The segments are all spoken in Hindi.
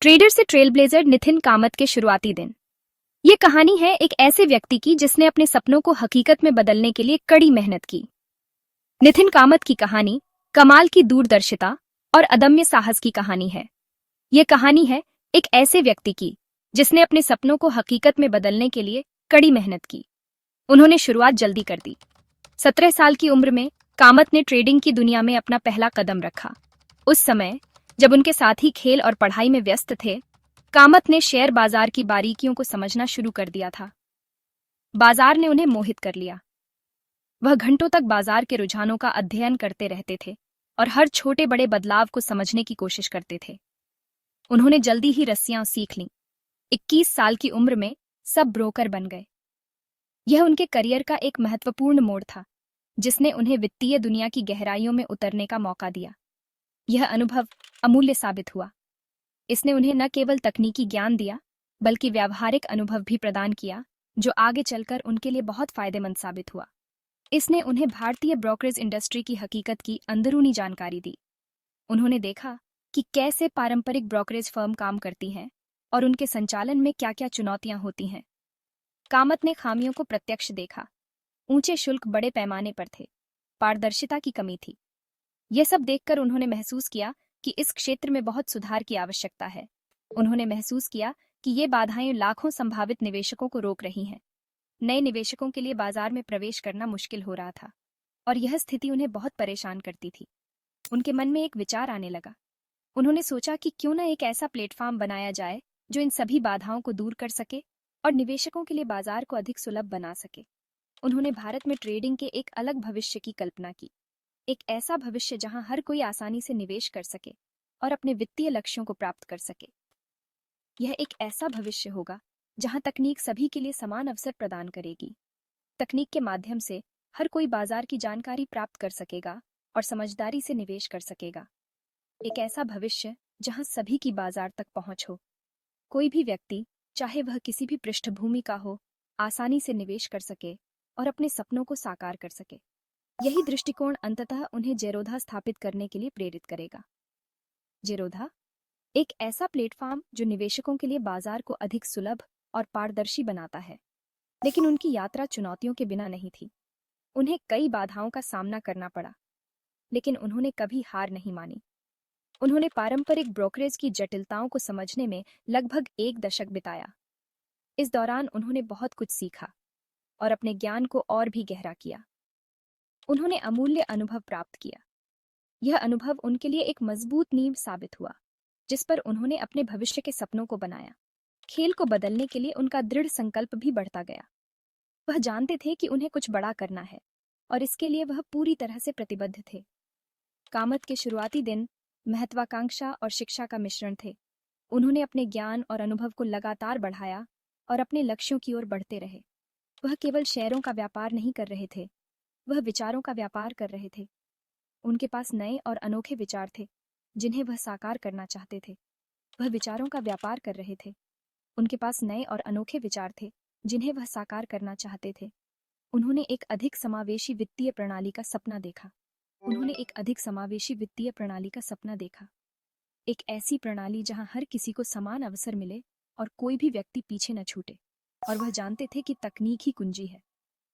ट्रेडर से ट्रेल ब्लेजर नितिन कामत के शुरुआती दिन। ये कहानी है एक ऐसे व्यक्ति की जिसने अपने सपनों को हकीकत में बदलने के लिए कड़ी मेहनत की। नितिन कामत की कहानी कमाल की दूरदर्शिता और अदम्य साहस की कहानी है। ये कहानी है एक ऐसे व्यक्ति की जिसने अपने सपनों को हकीकत में बदलने के लिए कड़ी मेहनत की। उन्होंने शुरुआत जल्दी कर दी। 17 साल की उम्र में कामत ने ट्रेडिंग की दुनिया में अपना पहला कदम रखा। उस समय जब उनके साथी खेल और पढ़ाई में व्यस्त थे, कामत ने शेयर बाजार की बारीकियों को समझना शुरू कर दिया था। बाजार ने उन्हें मोहित कर लिया। वह घंटों तक बाजार के रुझानों का अध्ययन करते रहते थे और हर छोटे बड़े बदलाव को समझने की कोशिश करते थे। उन्होंने जल्दी ही रस्सियां सीख लीं। 21 साल की उम्र में सब ब्रोकर बन गए। यह उनके करियर का एक महत्वपूर्ण मोड़ था, जिसने उन्हें वित्तीय दुनिया की गहराइयों में उतरने का मौका दिया। यह अनुभव अमूल्य साबित हुआ। इसने उन्हें न केवल तकनीकी ज्ञान दिया, बल्कि व्यावहारिक अनुभव भी प्रदान किया, जो आगे चलकर उनके लिए बहुत फायदेमंद साबित हुआ। इसने उन्हें भारतीय ब्रोकरेज इंडस्ट्री की हकीकत की अंदरूनी जानकारी दी। उन्होंने देखा कि कैसे पारंपरिक ब्रोकरेज फर्म काम करती हैं और उनके संचालन में क्या-क्या चुनौतियां होती हैं। कामत ने खामियों को प्रत्यक्ष देखा। ऊंचे शुल्क बड़े पैमाने पर थे, पारदर्शिता की कमी थी। यह सब देखकर उन्होंने महसूस किया कि इस क्षेत्र में बहुत सुधार की आवश्यकता है। उन्होंने महसूस किया कि ये बाधाएं लाखों संभावित निवेशकों को रोक रही हैं। नए निवेशकों के लिए बाजार में प्रवेश करना मुश्किल हो रहा था और यह स्थिति उन्हें बहुत परेशान करती थी। उनके मन में एक विचार आने लगा। उन्होंने सोचा कि क्यों न एक ऐसा प्लेटफॉर्म बनाया जाए जो इन सभी बाधाओं को दूर कर सके और निवेशकों के लिए बाजार को अधिक सुलभ बना सके। उन्होंने भारत में ट्रेडिंग के एक अलग भविष्य की कल्पना की। एक ऐसा भविष्य जहां हर कोई आसानी से निवेश कर सके और अपने वित्तीय लक्ष्यों को प्राप्त कर सके। यह एक ऐसा भविष्य होगा जहां तकनीक सभी के लिए समान अवसर प्रदान करेगी। तकनीक के माध्यम से हर कोई बाजार की जानकारी प्राप्त कर सकेगा और समझदारी से निवेश कर सकेगा। एक ऐसा भविष्य जहां सभी की बाजार तक पहुंच हो। कोई भी व्यक्ति, चाहे वह किसी भी पृष्ठभूमि का हो, आसानी से निवेश कर सके और अपने सपनों को साकार कर सके। यही दृष्टिकोण अंततः उन्हें जेरोधा स्थापित करने के लिए प्रेरित करेगा। जेरोधा एक ऐसा प्लेटफॉर्म जो निवेशकों के लिए बाजार को अधिक सुलभ और पारदर्शी बनाता है। लेकिन उनकी यात्रा चुनौतियों के बिना नहीं थी। उन्हें कई बाधाओं का सामना करना पड़ा, लेकिन उन्होंने कभी हार नहीं मानी। उन्होंने पारंपरिक ब्रोकरेज की जटिलताओं को समझने में लगभग 1 दशक बिताया। इस दौरान उन्होंने बहुत कुछ सीखा और अपने ज्ञान को और भी गहरा किया। उन्होंने अमूल्य अनुभव प्राप्त किया। यह अनुभव उनके लिए एक मजबूत नींव साबित हुआ, जिस पर उन्होंने अपने भविष्य के सपनों को बनाया। खेल को बदलने के लिए उनका दृढ़ संकल्प भी बढ़ता गया। वह जानते थे कि उन्हें कुछ बड़ा करना है और इसके लिए वह पूरी तरह से प्रतिबद्ध थे। कामत के शुरुआती दिन महत्वाकांक्षा और शिक्षा का मिश्रण थे। उन्होंने अपने ज्ञान और अनुभव को लगातार बढ़ाया और अपने लक्ष्यों की ओर बढ़ते रहे। वह केवल शेयरों का व्यापार नहीं कर रहे थे, वह विचारों का व्यापार कर रहे थे। उनके पास नए और अनोखे विचार थे, जिन्हें वह साकार करना चाहते थे। वह विचारों का व्यापार कर रहे थे। उनके पास नए और अनोखे विचार थे, जिन्हें वह साकार करना चाहते थे। उन्होंने एक अधिक समावेशी वित्तीय प्रणाली का सपना देखा। उन्होंने एक अधिक समावेशी वित्तीय प्रणाली का सपना देखा। एक ऐसी प्रणाली जहां हर किसी को समान अवसर मिले और कोई भी व्यक्ति पीछे न छूटे। और वह जानते थे कि तकनीक ही कुंजी है।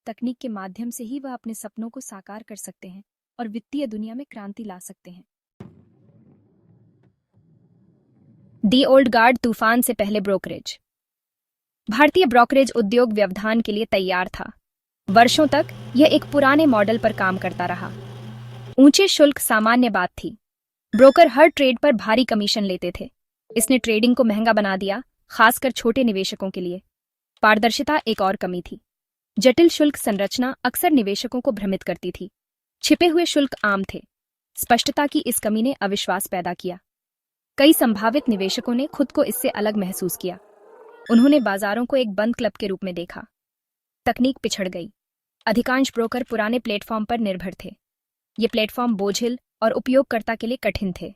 तकनीक के माध्यम से ही वह अपने सपनों को साकार कर सकते हैं और वित्तीय दुनिया में क्रांति ला सकते हैं। दी ओल्ड गार्ड तूफान से पहले ब्रोकरेज। भारतीय ब्रोकरेज उद्योग व्यवधान के लिए तैयार था। वर्षों तक यह एक पुराने मॉडल पर काम करता रहा। ऊंचे शुल्क सामान्य बात थी। ब्रोकर हर ट्रेड पर भारी कमीशन लेते थे। इसने ट्रेडिंग को महंगा बना दिया, खासकर छोटे निवेशकों के लिए। पारदर्शिता एक और कमी थी। जटिल शुल्क संरचना अक्सर निवेशकों को भ्रमित करती थी। छिपे हुए शुल्क आम थे। स्पष्टता की इस कमी ने अविश्वास पैदा किया। कई संभावित निवेशकों ने खुद को इससे अलग महसूस किया। उन्होंने बाजारों को एक बंद क्लब के रूप में देखा। तकनीक पिछड़ गई। अधिकांश ब्रोकर पुराने प्लेटफॉर्म पर निर्भर थे। ये प्लेटफॉर्म बोझिल और उपयोगकर्ता के लिए कठिन थे।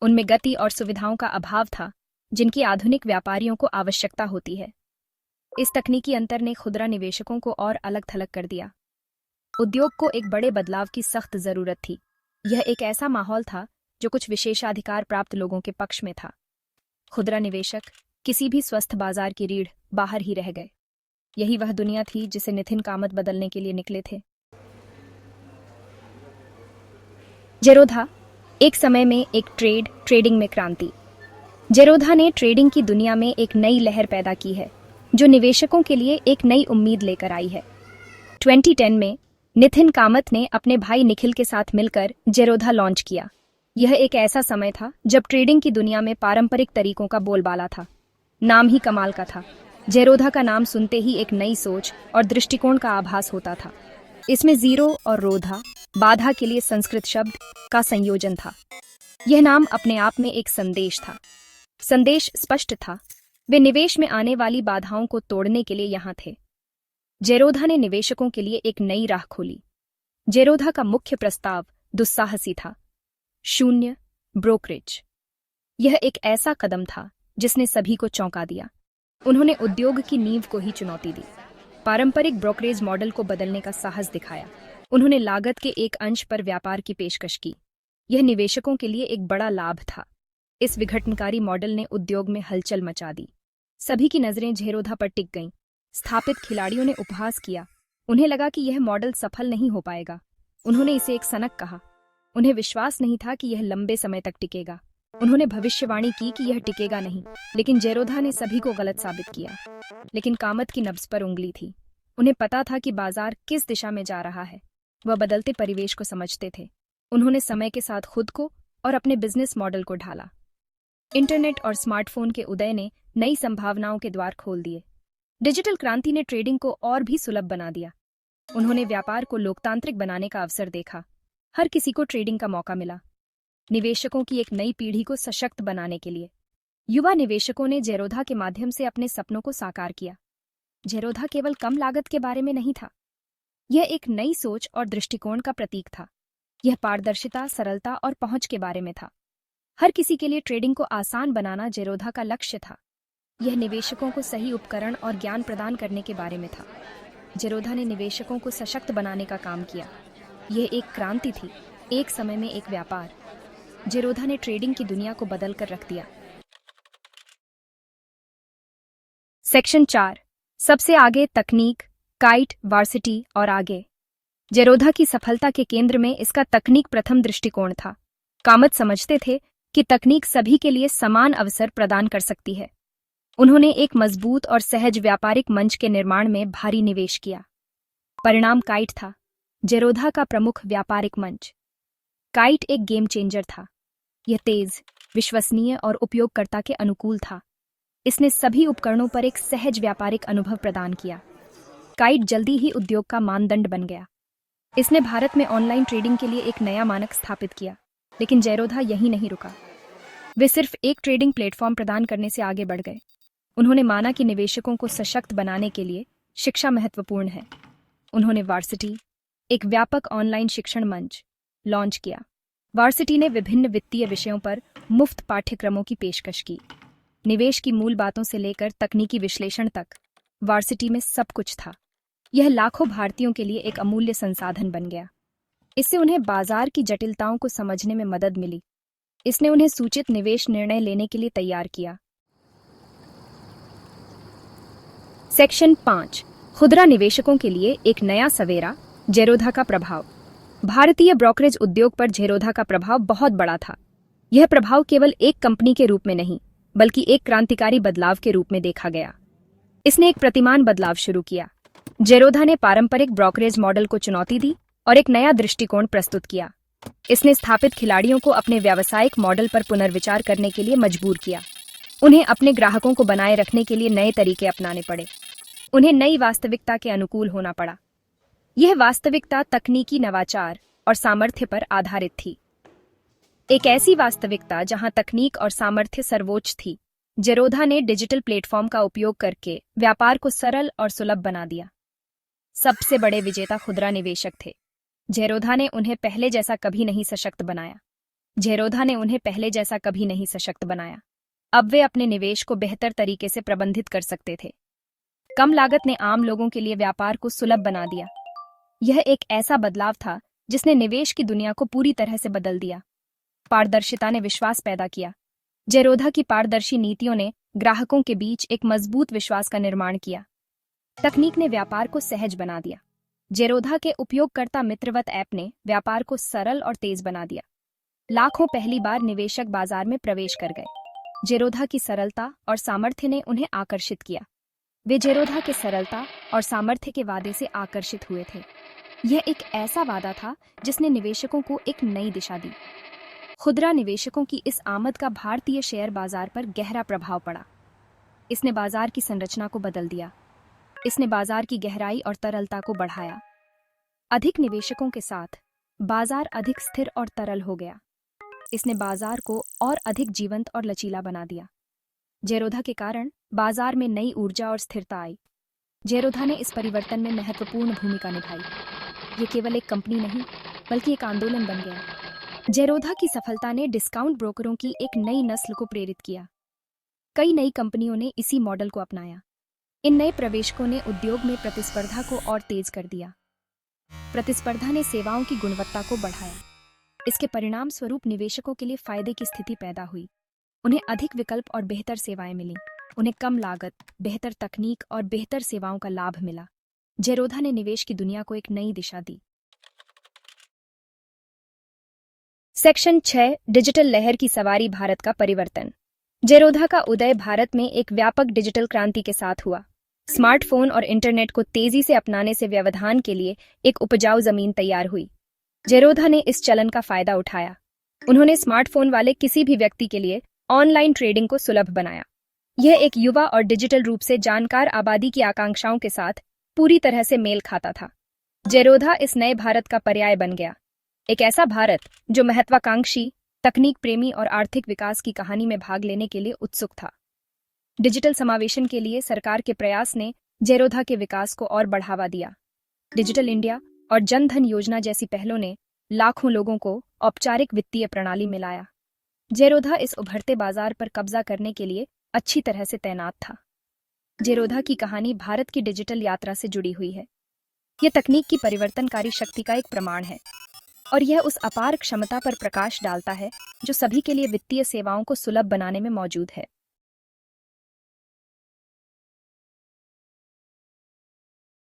उनमें गति और सुविधाओं का अभाव था, जिनकी आधुनिक व्यापारियों को आवश्यकता होती है। इस तकनीकी अंतर ने खुदरा निवेशकों को और अलग थलग कर दिया। उद्योग को एक बड़े बदलाव की सख्त जरूरत थी। यह एक ऐसा माहौल था जो कुछ विशेषाधिकार प्राप्त लोगों के पक्ष में था। खुदरा निवेशक किसी भी स्वस्थ बाजार की रीढ़ बाहर ही रह गए। यही वह दुनिया थी जिसे नितिन कामत बदलने के लिए निकले थे। जेरोधा, एक समय में एक ट्रेडिंग में क्रांति। जेरोधा ने ट्रेडिंग की दुनिया में एक नई लहर पैदा की है, जो निवेशकों के लिए एक नई उम्मीद लेकर आई है। 2010 में नितिन कामत ने अपने भाई निखिल के साथ मिलकर जेरोधा लॉन्च किया। यह एक ऐसा समय था जब ट्रेडिंग की दुनिया में पारंपरिक तरीकों का बोलबाला था। नाम ही कमाल का था। जेरोधा का नाम सुनते ही एक नई सोच और दृष्टिकोण का आभास होता था। इसमें जीरो और रोधा, बाधा के लिए संस्कृत शब्द का संयोजन था। यह नाम अपने आप में एक संदेश था। संदेश स्पष्ट था, वे निवेश में आने वाली बाधाओं को तोड़ने के लिए यहाँ थे। जेरोधा ने निवेशकों के लिए एक नई राह खोली। जेरोधा का मुख्य प्रस्ताव दुस्साहसी था, शून्य ब्रोकरेज। यह एक ऐसा कदम था जिसने सभी को चौंका दिया। उन्होंने उद्योग की नींव को ही चुनौती दी, पारंपरिक ब्रोकरेज मॉडल को बदलने का साहस दिखाया। उन्होंने लागत के एक अंश पर व्यापार की पेशकश की। यह निवेशकों के लिए एक बड़ा लाभ था। इस विघटनकारी मॉडल ने उद्योग में हलचल मचा दी। सभी की नजरें जेरोधा पर टिक गईं। स्थापित खिलाड़ियों ने उपहास किया। उन्हें लगा कि यह मॉडल सफल नहीं हो पाएगा। उन्होंने इसे एक सनक कहा। उन्हें विश्वास नहीं था कि यह लंबे समय तक टिकेगा। उन्होंने भविष्यवाणी की कि यह टिकेगा नहीं, लेकिन जेरोधा ने सभी को गलत साबित किया। लेकिन कामत की नब्ज पर उंगली थी। उन्हें पता था कि बाजार किस दिशा में जा रहा है। वह बदलते परिवेश को समझते थे। उन्होंने समय के साथ खुद को और अपने बिजनेस मॉडल को ढाला। इंटरनेट और स्मार्टफोन के उदय ने नई संभावनाओं के द्वार खोल दिए। डिजिटल क्रांति ने ट्रेडिंग को और भी सुलभ बना दिया। उन्होंने व्यापार को लोकतांत्रिक बनाने का अवसर देखा। हर किसी को ट्रेडिंग का मौका मिला। निवेशकों की एक नई पीढ़ी को सशक्त बनाने के लिए युवा निवेशकों ने जेरोधा के माध्यम से अपने सपनों को साकार किया। जेरोधा केवल कम लागत के बारे में नहीं था, यह एक नई सोच और दृष्टिकोण का प्रतीक था। यह पारदर्शिता, सरलता और पहुंच के बारे में था। हर किसी के लिए ट्रेडिंग को आसान बनाना जेरोधा का लक्ष्य था। यह निवेशकों को सही उपकरण और ज्ञान प्रदान करने के बारे में था। जेरोधा ने निवेशकों को सशक्त बनाने का काम किया। यह एक क्रांति थी, एक समय में एक व्यापार। जेरोधा ने ट्रेडिंग की दुनिया को बदल कर रख दिया। सेक्शन 4, सबसे आगे तकनीक, काइट, वार्सिटी और आगे। जेरोधा की सफलता के केंद्र में इसका तकनीक प्रथम दृष्टिकोण था। कामत समझते थे कि तकनीक सभी के लिए समान अवसर प्रदान कर सकती है। उन्होंने एक मजबूत और सहज व्यापारिक मंच के निर्माण में भारी निवेश किया। परिणाम काइट था, जेरोधा का प्रमुख व्यापारिक मंच। काइट एक गेम चेंजर था। यह तेज, विश्वसनीय और उपयोगकर्ता के अनुकूल था। इसने सभी उपकरणों पर एक सहज व्यापारिक अनुभव प्रदान किया। काइट जल्दी ही उद्योग का मानदंड बन गया। इसने भारत में ऑनलाइन ट्रेडिंग के लिए एक नया मानक स्थापित किया। लेकिन जेरोधा यहीं नहीं रुका। वे सिर्फ एक ट्रेडिंग प्लेटफॉर्म प्रदान करने से आगे बढ़ गए। उन्होंने माना कि निवेशकों को सशक्त बनाने के लिए शिक्षा महत्वपूर्ण है। उन्होंने वार्सिटी, एक व्यापक ऑनलाइन शिक्षण मंच, लॉन्च किया। वार्सिटी ने विभिन्न वित्तीय विषयों पर मुफ्त पाठ्यक्रमों की पेशकश की। निवेश की मूल बातों से लेकर तकनीकी विश्लेषण तक वार्सिटी में सब कुछ था। यह लाखों भारतीयों के लिए एक अमूल्य संसाधन बन गया। इससे उन्हें बाजार की जटिलताओं को समझने में मदद मिली। इसने उन्हें सूचित निवेश निर्णय लेने के लिए तैयार किया। सेक्शन 5, खुदरा निवेशकों के लिए एक नया सवेरा, जेरोधा का प्रभाव। भारतीय ब्रोकरेज उद्योग पर जेरोधा का प्रभाव बहुत बड़ा था। यह प्रभाव केवल एक कंपनी के रूप में नहीं, बल्कि एक क्रांतिकारी बदलाव के रूप में देखा गया। इसने एक प्रतिमान बदलाव शुरू किया। जेरोधा ने पारंपरिक ब्रोकरेज मॉडल को चुनौती दी और एक नया दृष्टिकोण प्रस्तुत किया। इसने स्थापित खिलाड़ियों को अपने व्यावसायिक मॉडल पर पुनर्विचार करने के लिए मजबूर किया। उन्हें अपने ग्राहकों को बनाए रखने के लिए नए तरीके अपनाने पड़े। उन्हें नई वास्तविकता के अनुकूल होना पड़ा। यह वास्तविकता तकनीकी नवाचार और सामर्थ्य पर आधारित थी। एक ऐसी वास्तविकता जहां तकनीक और सामर्थ्य सर्वोच्च थी। जेरोधा ने डिजिटल प्लेटफॉर्म का उपयोग करके व्यापार को सरल और सुलभ बना दिया। सबसे बड़े विजेता खुदरा निवेशक थे। जेरोधा ने उन्हें पहले जैसा कभी नहीं सशक्त बनाया। जेरोधा ने उन्हें पहले जैसा कभी नहीं सशक्त बनाया। अब वे अपने निवेश को बेहतर तरीके से प्रबंधित कर सकते थे। कम लागत ने आम लोगों के लिए व्यापार को सुलभ बना दिया। यह एक ऐसा बदलाव था जिसने निवेश की दुनिया को पूरी तरह से बदल दिया। पारदर्शिता ने विश्वास पैदा किया। जेरोधा की पारदर्शी नीतियों ने ग्राहकों के बीच एक मजबूत विश्वास का निर्माण किया। तकनीक ने व्यापार को सहज बना दिया। जेरोधा के उपयोगकर्ता मित्रवत ऐप ने व्यापार को सरल और तेज बना दिया। लाखों पहली बार निवेशक बाजार में प्रवेश कर गए। जेरोधा की सरलता और सामर्थ्य ने उन्हें आकर्षित किया। वे जेरोधा के सरलता और सामर्थ्य के वादे से आकर्षित हुए थे। यह एक ऐसा वादा था जिसने निवेशकों को एक नई दिशा दी। खुदरा निवेशकों की इस आमद का भारतीय शेयर बाजार पर गहरा प्रभाव पड़ा। इसने बाजार की संरचना को बदल दिया। इसने बाजार की गहराई और तरलता को बढ़ाया। अधिक निवेशकों के साथ बाजार अधिक स्थिर और तरल हो गया। इसने बाजार को और अधिक जीवंत और लचीला बना दिया। जेरोधा के कारण बाजार में नई ऊर्जा और स्थिरता आई। जेरोधा ने इस परिवर्तन में महत्वपूर्ण भूमिका निभाई। ये केवल एक कंपनी नहीं, बल्कि एक आंदोलन बन गया। जेरोधा की सफलता ने डिस्काउंट ब्रोकरों की एक नई नस्ल को प्रेरित किया। कई नई कंपनियों ने इसी मॉडल को अपनाया। इन नए प्रवेशकों ने उद्योग में प्रतिस्पर्धा को और तेज कर दिया। प्रतिस्पर्धा ने सेवाओं की गुणवत्ता को बढ़ाया। इसके परिणाम स्वरूप निवेशकों के लिए फायदे की स्थिति पैदा हुई। उन्हें अधिक विकल्प और बेहतर सेवाएं मिलीं। उन्हें कम लागत, बेहतर तकनीक और बेहतर सेवाओं का लाभ मिला। जेरोधा ने निवेश की दुनिया को एक नई दिशा दी। सेक्शन 6 डिजिटल लहर की सवारी, भारत का परिवर्तन। जेरोधा का उदय भारत में एक व्यापक डिजिटल क्रांति के साथ हुआ। स्मार्टफोन और इंटरनेट को तेजी से अपनाने से व्यवधान के लिए एक उपजाऊ जमीन तैयार हुई। जेरोधा ने इस चलन का फायदा उठाया। उन्होंने स्मार्टफोन वाले किसी भी व्यक्ति के लिए ऑनलाइन ट्रेडिंग को सुलभ बनाया। यह एक युवा और डिजिटल रूप से जानकार आबादी की आकांक्षाओं के साथ पूरी तरह से मेल खाता था। जेरोधा इस नए भारत का पर्याय बन गया। एक ऐसा भारत जो महत्वाकांक्षी, तकनीक प्रेमी और आर्थिक विकास की कहानी में भाग लेने के लिए उत्सुक था। डिजिटल समावेशन के लिए सरकार के प्रयास ने जेरोधा के विकास को और बढ़ावा दिया। डिजिटल इंडिया और जन धन योजना जैसी पहलों ने लाखों लोगों को औपचारिक वित्तीय प्रणाली में लाया। जेरोधा इस उभरते बाजार पर कब्जा करने के लिए अच्छी तरह से तैनात था। जेरोधा की कहानी भारत की डिजिटल यात्रा से जुड़ी हुई है। यह तकनीक की परिवर्तनकारी शक्ति का एक प्रमाण है और यह उस अपार क्षमता पर प्रकाश डालता है जो सभी के लिए वित्तीय सेवाओं को सुलभ बनाने में मौजूद है।